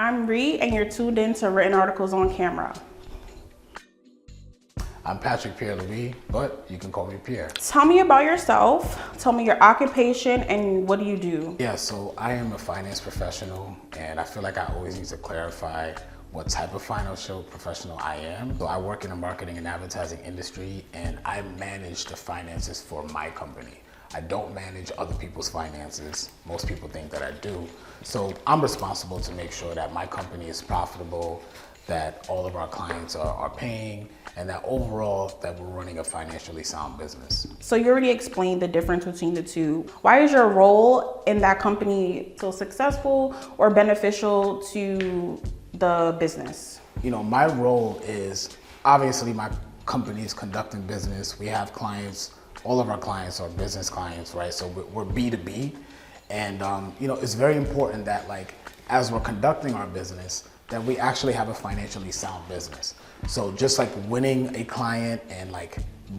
I'm Ree, and you're tuned in to Written Articles on Camera. I'm Patrick Pierre-Louis, but you can call me Pierre. Tell me about yourself. Tell me your occupation and what do you do? Yeah, so I am a finance professional, and I feel like I always need to clarify what type of financial professional I am. So I work in the marketing and advertising industry, and I manage the finances for my company. I don't manage other people's finances. Most people think that I do. So I'm responsible to make sure that my company is profitable, that all of our clients are paying, and that overall that we're running a financially sound business. So you already explained the difference between the two. Why is your role in that company so successful or beneficial to the business? You know, my role is, obviously my company is conducting business. We have clients, all of our clients are business clients, right? So we're B2B. And you know, it's very important that as we're conducting our business, that we actually have a financially sound business. So just like winning a client and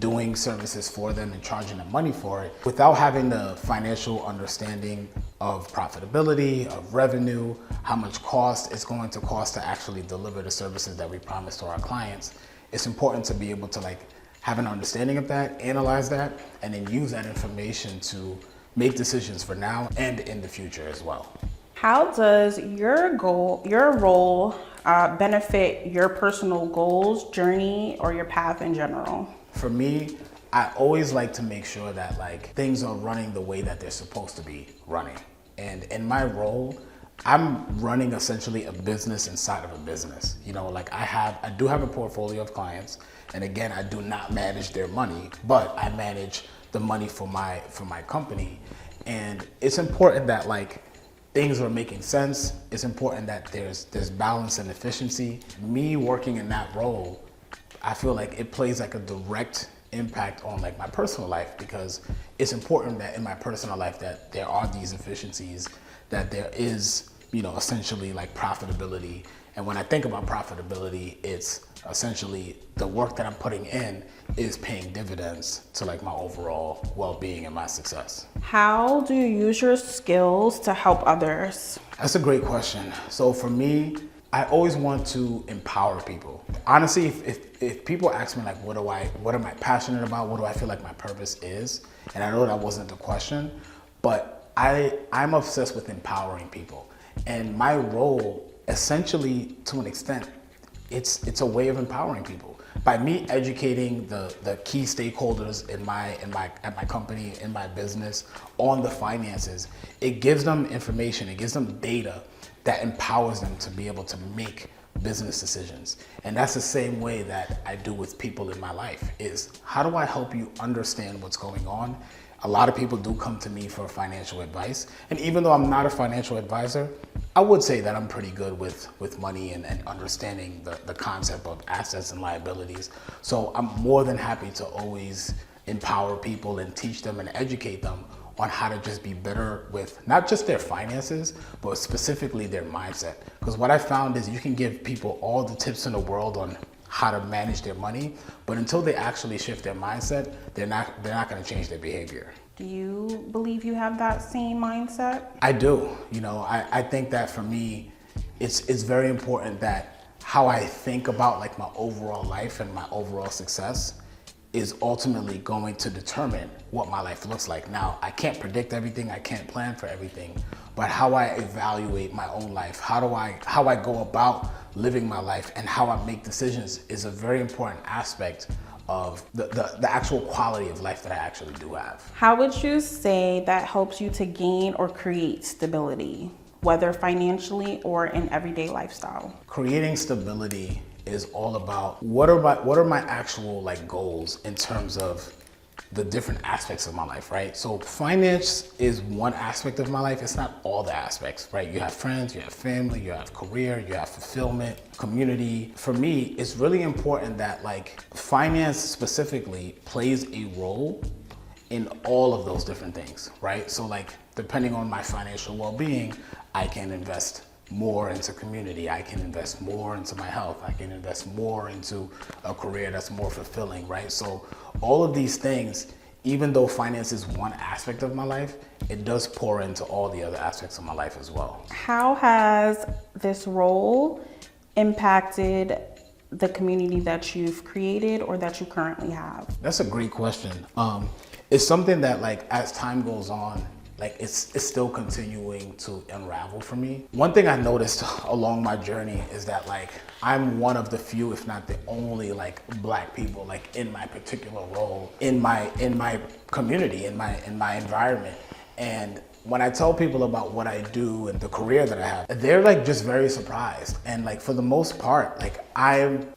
doing services for them and charging them money for it, without having the financial understanding of profitability, of revenue, how much cost it's going to cost to actually deliver the services that we promise to our clients, it's important to be able to have an understanding of that, analyze that, and then use that information to make decisions for now and in the future as well. How does your role benefit your personal goals, journey, or your path in general? For me, I always like to make sure that things are running the way that they're supposed to be running. And in my role, I'm running essentially a business inside of a business. You know, I do have a portfolio of clients, and again, I do not manage their money, but I manage the money for my company. And it's important that things are making sense. It's important that there's balance and efficiency. Me working in that role, I feel like it plays a direct impact on my personal life, because it's important that in my personal life that there are these efficiencies, that there is, you know, essentially profitability. And when I think about profitability, it's essentially the work that I'm putting in is paying dividends to my overall well-being and my success. How do you use your skills to help others? That's a great question. So for me, I always want to empower people. Honestly, if people ask me what am I passionate about? What do I feel like my purpose is? And I know that wasn't the question, but I'm obsessed with empowering people. And my role, essentially, to an extent, it's a way of empowering people. By me educating the key stakeholders at my company, in my business, on the finances, it gives them information, it gives them data that empowers them to be able to make business decisions. And that's the same way that I do with people in my life, is how do I help you understand what's going on? A lot of people do come to me for financial advice. And even though I'm not a financial advisor, I would say that I'm pretty good with money and understanding the concept of assets and liabilities. So I'm more than happy to always empower people and teach them and educate them on how to just be better with not just their finances, but specifically their mindset. Because what I found is you can give people all the tips in the world on how to manage their money, but until they actually shift their mindset, they're not going to change their behavior. Do you believe you have that same mindset? I do. You know, I think that for me, it's very important that how I think about my overall life and my overall success is ultimately going to determine what my life looks like. Now, I can't predict everything, I can't plan for everything, but how I evaluate my own life, how I go about living my life and how I make decisions is a very important aspect of the actual quality of life that I actually do have. How would you say that helps you to gain or create stability, whether financially or in everyday lifestyle? Creating stability is all about what are my actual goals in terms of the different aspects of my life, right? So finance is one aspect of my life. It's not all the aspects, right? You have friends, you have family, you have career, you have fulfillment, community. For me, it's really important that finance specifically plays a role in all of those different things, right? So depending on my financial well-being, I can invest more into community, I can invest more into my health, I can invest more into a career that's more fulfilling, right? So all of these things, even though finance is one aspect of my life, it does pour into all the other aspects of my life as well. How has this role impacted the community that you've created or that you currently have? That's a great question. It's something that, like, as time goes on, like it's still continuing to unravel for me. One thing I noticed along my journey is that, like, I'm one of the few, if not the only, like, Black people, like, in my particular role, in my community, in my environment. And when I tell people about what I do and the career that I have, they're, like, just very surprised. And, like, for the most part, like,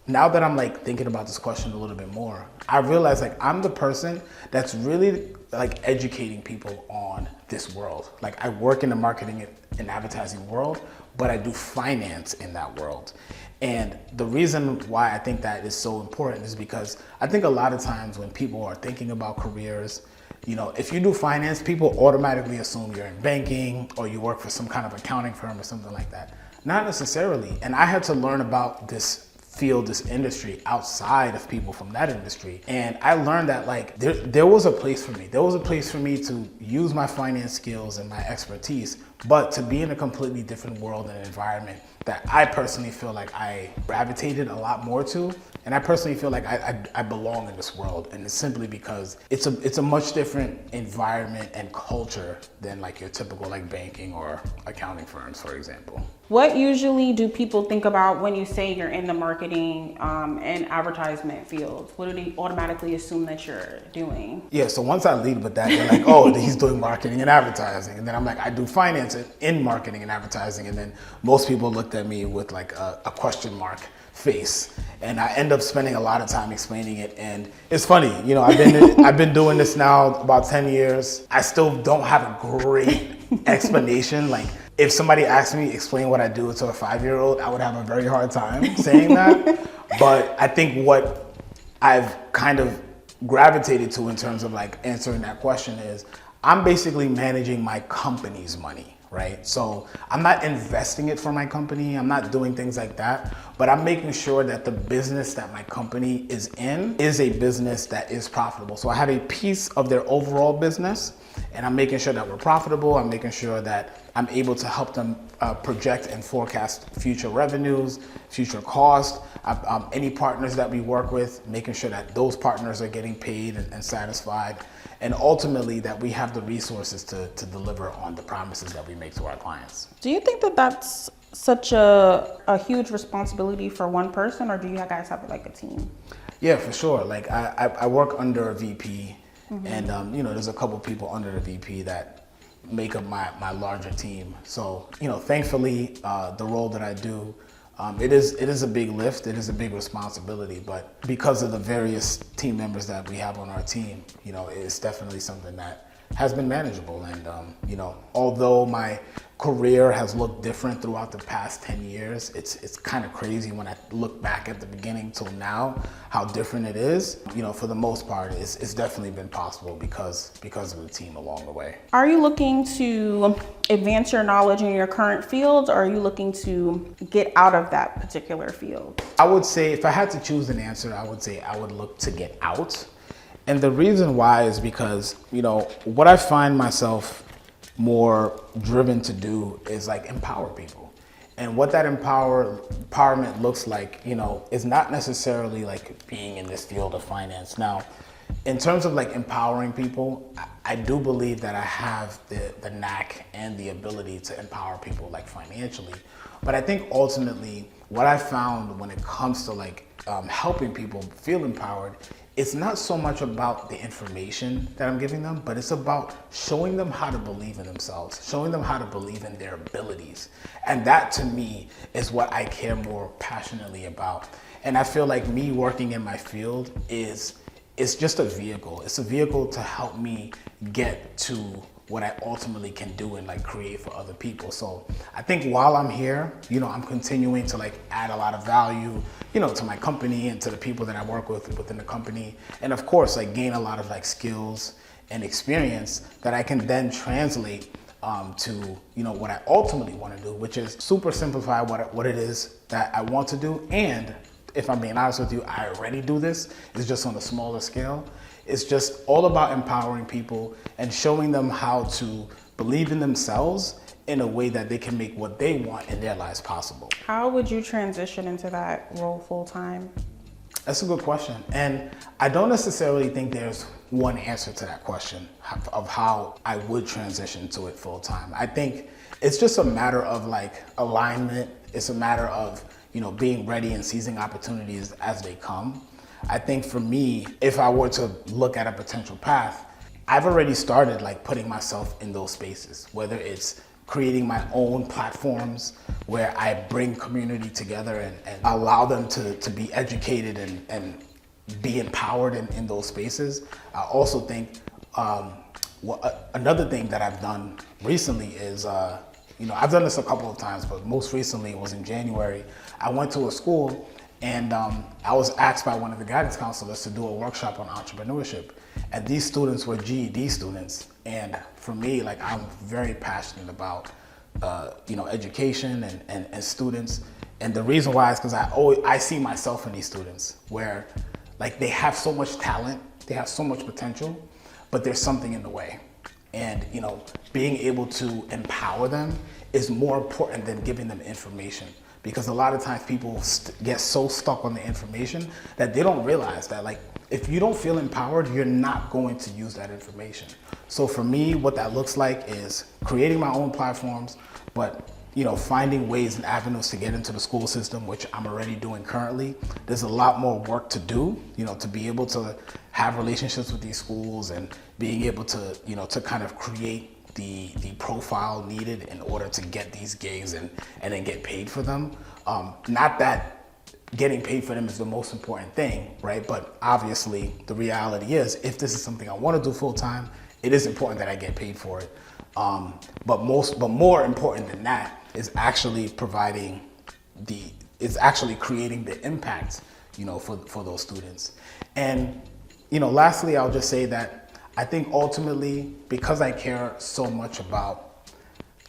now that I'm, like, thinking about this question a little bit more, I realize, like, I'm the person that's really, like, educating people on this world. Like, I work in the marketing and advertising world, but I do finance in that world. And the reason why I think that is so important is because I think a lot of times when people are thinking about careers, you know, if you do finance, people automatically assume you're in banking or you work for some kind of accounting firm or something like that. Not necessarily. And I had to learn about this field, this industry, outside of people from that industry. And I learned that, like, there was a place for me. There was a place for me to use my finance skills and my expertise, but to be in a completely different world and environment that I personally feel like I gravitated a lot more to. And I personally feel like I belong in this world. And it's simply because it's a much different environment and culture than, like, your typical, like, banking or accounting firms, for example. What usually do people think about when you say you're in the marketing and advertisement field? What do they automatically assume that you're doing? Yeah, so once I lead with that, they're like, oh, he's doing marketing and advertising. And then I'm like, I do finance in marketing and advertising. And then most people looked at me with, like, a question mark face. And I end up spending a lot of time explaining it. And it's funny, you know, I've been doing this now about 10 years. I still don't have a great explanation. Like, if somebody asked me explain what I do to a 5-year-old, I would have a very hard time saying that. But I think what I've kind of gravitated to in terms of, like, answering that question is I'm basically managing my company's money, right? So I'm not investing it for my company. I'm not doing things like that, but I'm making sure that the business that my company is in is a business that is profitable. So I have a piece of their overall business, and I'm making sure that we're profitable. I'm making sure that I'm able to help them project and forecast future revenues, future costs, any partners that we work with, making sure that those partners are getting paid and satisfied, and ultimately that we have the resources to deliver on the promises that we make to our clients. Do you think that that's such a huge responsibility for one person, or do you guys have, like, a team? Yeah, for sure. Like, I work under a VP, and you know, there's a couple people under the VP that make up my larger team. So, you know, thankfully, the role that I do, it is a big lift, it is a big responsibility, but because of the various team members that we have on our team, you know, it's definitely something that has been manageable. And, you know, although my career has looked different throughout the past 10 years, it's kind of crazy when I look back at the beginning till now, how different it is. You know, for the most part, it's definitely been possible because of the team along the way. Are you looking to advance your knowledge in your current field, or are you looking to get out of that particular field? I would say, if I had to choose an answer, I would say I would look to get out. And the reason why is because, you know, what I find myself more driven to do is, like, empower people. And what that empowerment looks like, you know, is not necessarily, like, being in this field of finance. Now, in terms of, like, empowering people, I do believe that I have the knack and the ability to empower people, like, financially. But I think ultimately what I found when it comes to, like, helping people feel empowered, it's not so much about the information that I'm giving them, but it's about showing them how to believe in themselves, showing them how to believe in their abilities. And that, to me, is what I care more passionately about. And I feel like me working in my field it's just a vehicle. It's a vehicle to help me get to what I ultimately can do and, like, create for other people. So I think while I'm here, you know, I'm continuing to, like, add a lot of value, you know, to my company and to the people that I work with within the company. And of course, like, gain a lot of, like, skills and experience that I can then translate to, you know, what I ultimately want to do, which is super simplify what it is that I want to do. And if I'm being honest with you, I already do this. It's just on a smaller scale. It's just all about empowering people and showing them how to believe in themselves in a way that they can make what they want in their lives possible. How would you transition into that role full time? That's a good question. And I don't necessarily think there's one answer to that question of how I would transition to it full time. I think it's just a matter of like alignment. It's a matter of, being ready and seizing opportunities as they come. I think for me, if I were to look at a potential path, I've already started like putting myself in those spaces, whether it's creating my own platforms where I bring community together and allow them to be educated and be empowered in those spaces. I also think another thing that I've done recently is, I've done this a couple of times, but most recently it was in January. I went to a school and I was asked by one of the guidance counselors to do a workshop on entrepreneurship. And these students were GED students. And for me, like, I'm very passionate about, education and students. And the reason why is because I see myself in these students where like they have so much talent, they have so much potential, but there's something in the way. And, being able to empower them is more important than giving them information. Because a lot of times people get so stuck on the information that they don't realize that, like, if you don't feel empowered, you're not going to use that information. So for me, what that looks like is creating my own platforms, but finding ways and avenues to get into the school system, which I'm already doing currently. There's a lot more work to do, to be able to have relationships with these schools and being able to, to kind of create the profile needed in order to get these gigs and then get paid for them. Not that getting paid for them is the most important thing, right? But obviously the reality is, if this is something I want to do full time, it is important that I get paid for it. But more important than that is actually creating the impact, for those students. And, lastly, I'll just say that I think ultimately, because I care so much about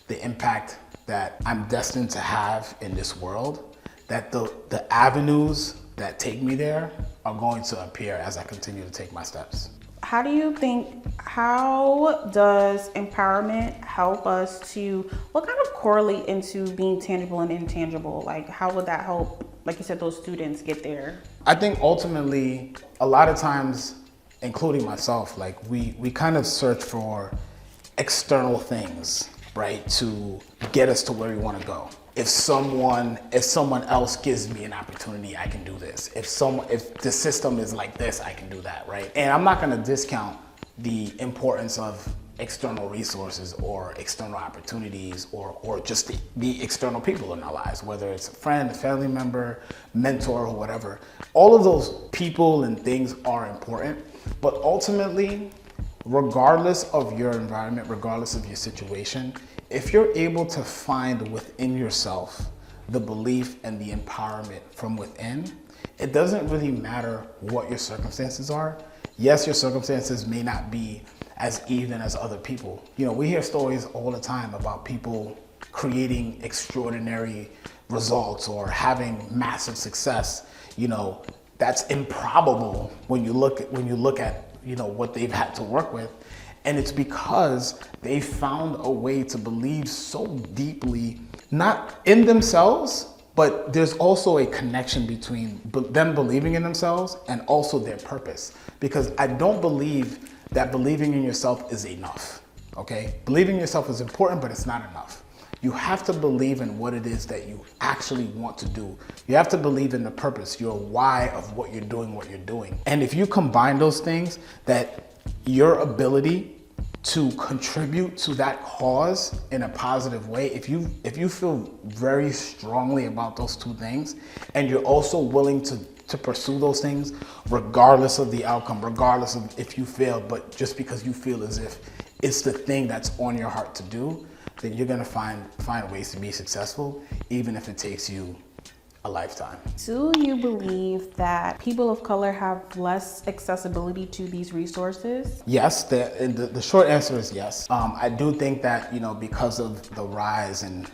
the impact that I'm destined to have in this world, that the avenues that take me there are going to appear as I continue to take my steps. How does empowerment help us what kind of correlate into being tangible and intangible? Like, how would that help, like you said, those students get there? I think ultimately, a lot of times, including myself, like we kind of search for external things, right, to get us to where we want to go. If someone else gives me an opportunity, I can do this. If the system is like this, I can do that, right? And I'm not going to discount the importance of external resources or external opportunities or just the external people in our lives, whether it's a friend, a family member, mentor, or whatever. All of those people and things are important, but ultimately, regardless of your environment, regardless of your situation, if you're able to find within yourself the belief and the empowerment from within, it doesn't really matter what your circumstances are. Yes, your circumstances may not be as even as other people. We hear stories all the time about people creating extraordinary results or having massive success. That's improbable when you look at what they've had to work with. And it's because they found a way to believe so deeply, not in themselves, but there's also a connection between them believing in themselves and also their purpose. Because I don't believe that believing in yourself is enough, okay? Believing in yourself is important, but it's not enough. You have to believe in what it is that you actually want to do. You have to believe in the purpose, your why of what you're doing. And if you combine those things, that your ability to contribute to that cause in a positive way, if you feel very strongly about those two things, and you're also willing to pursue those things, regardless of the outcome, regardless of if you fail, but just because you feel as if it's the thing that's on your heart to do, then you're gonna find ways to be successful, even if it takes you a lifetime. Do you believe that people of color have less accessibility to these resources? Yes, the short answer is yes. I do think that, because of the rise in,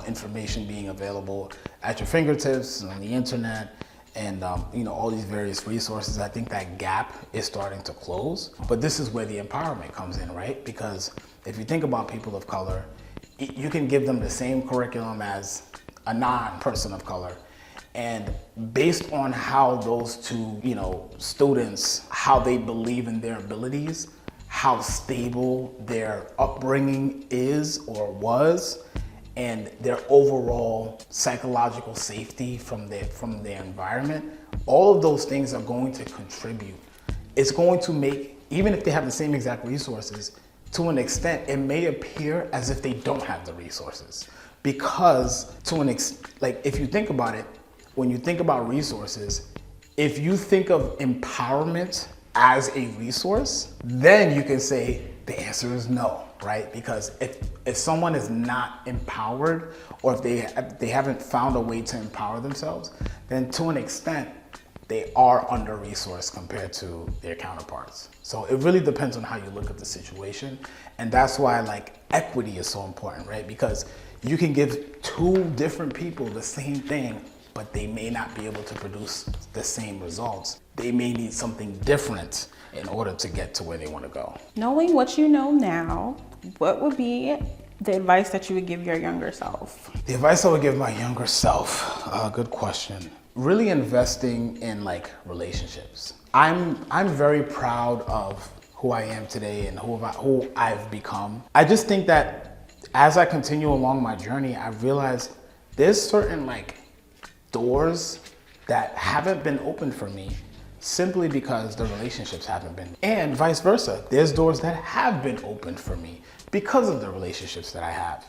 information being available at your fingertips on the internet and all these various resources. I think that gap is starting to close. But this is where the empowerment comes in, right? Because if you think about people of color, you can give them the same curriculum as a non-person of color. And based on how those two, students, how they believe in their abilities, how stable their upbringing is or was, and their overall psychological safety from their environment, all of those things are going to contribute. It's going to make, even if they have the same exact resources, to an extent, it may appear as if they don't have the resources. Because if you think about it, when you think about resources, if you think of empowerment as a resource, then you can say the answer is no, right? Because if someone is not empowered, or if they haven't found a way to empower themselves, then to an extent, they are under-resourced compared to their counterparts. So it really depends on how you look at the situation. And that's why equity is so important, right? Because you can give two different people the same thing, but they may not be able to produce the same results. They may need something different in order to get to where they want to go. Knowing what you know now, what would be the advice that you would give your younger self? The advice I would give my younger self, good question. Really investing in relationships. I'm very proud of who I am today and who I've become. I just think that as I continue along my journey, I realize there's certain doors that haven't been opened for me simply because the relationships haven't been. And vice versa, there's doors that have been opened for me because of the relationships that I have.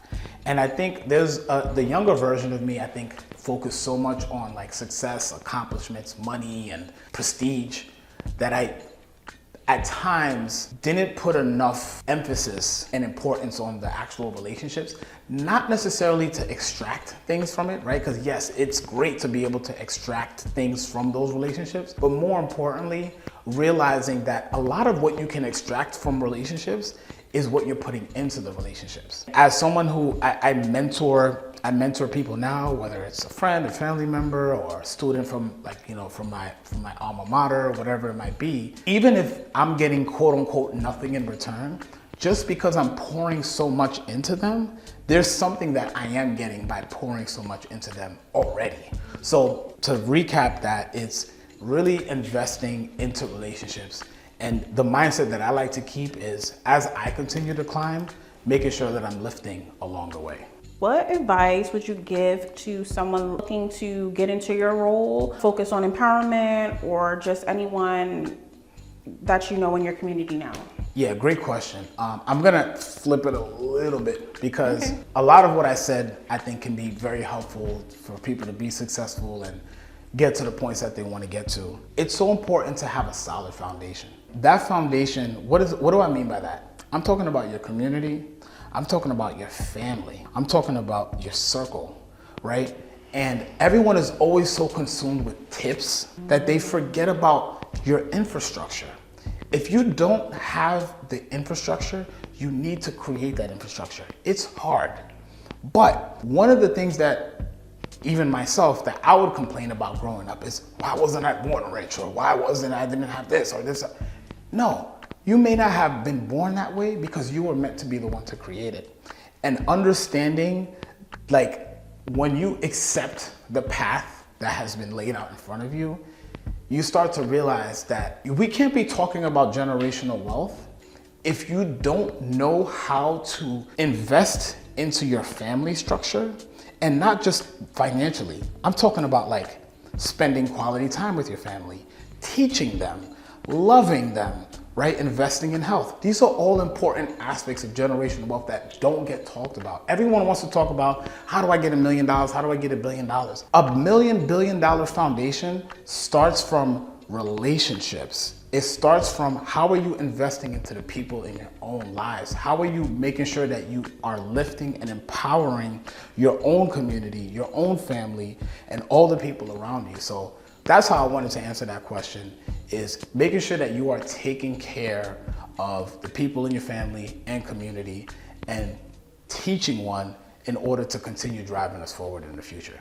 And I think there's the younger version of me, I think, focused so much on success, accomplishments, money, and prestige that I at times didn't put enough emphasis and importance on the actual relationships, not necessarily to extract things from it, right? Because yes, it's great to be able to extract things from those relationships, but more importantly, realizing that a lot of what you can extract from relationships is what you're putting into the relationships. As someone who I mentor people now, whether it's a friend, a family member, or a student from my alma mater, or whatever it might be, even if I'm getting quote unquote nothing in return, just because I'm pouring so much into them, there's something that I am getting by pouring so much into them already. So to recap that, it's really investing into relationships. And the mindset that I like to keep is, as I continue to climb, making sure that I'm lifting along the way. What advice would you give to someone looking to get into your role, focus on empowerment, or just anyone that you know in your community now? Yeah, great question. I'm gonna flip it a little bit because a lot of what I said, I think, can be very helpful for people to be successful and get to the points that they want to get to. It's so important to have a solid foundation. That foundation, what do I mean by that? I'm talking about your community. I'm talking about your family. I'm talking about your circle, right? And everyone is always so consumed with tips that they forget about your infrastructure. If you don't have the infrastructure, you need to create that infrastructure. It's hard. But one of the things that even myself that I would complain about growing up is, why wasn't I born rich? Or why I didn't have this or this? No, you may not have been born that way because you were meant to be the one to create it. And understanding, when you accept the path that has been laid out in front of you, you start to realize that we can't be talking about generational wealth if you don't know how to invest into your family structure, and not just financially. I'm talking about spending quality time with your family, teaching them, loving them, right? Investing in health. These are all important aspects of generational wealth that don't get talked about. Everyone wants to talk about, how do I get $1 million? How do I get $1 billion? $1 billion foundation starts from relationships. It starts from, how are you investing into the people in your own lives? How are you making sure that you are lifting and empowering your own community, your own family, and all the people around you? So that's how I wanted to answer that question, is making sure that you are taking care of the people in your family and community and teaching one in order to continue driving us forward in the future.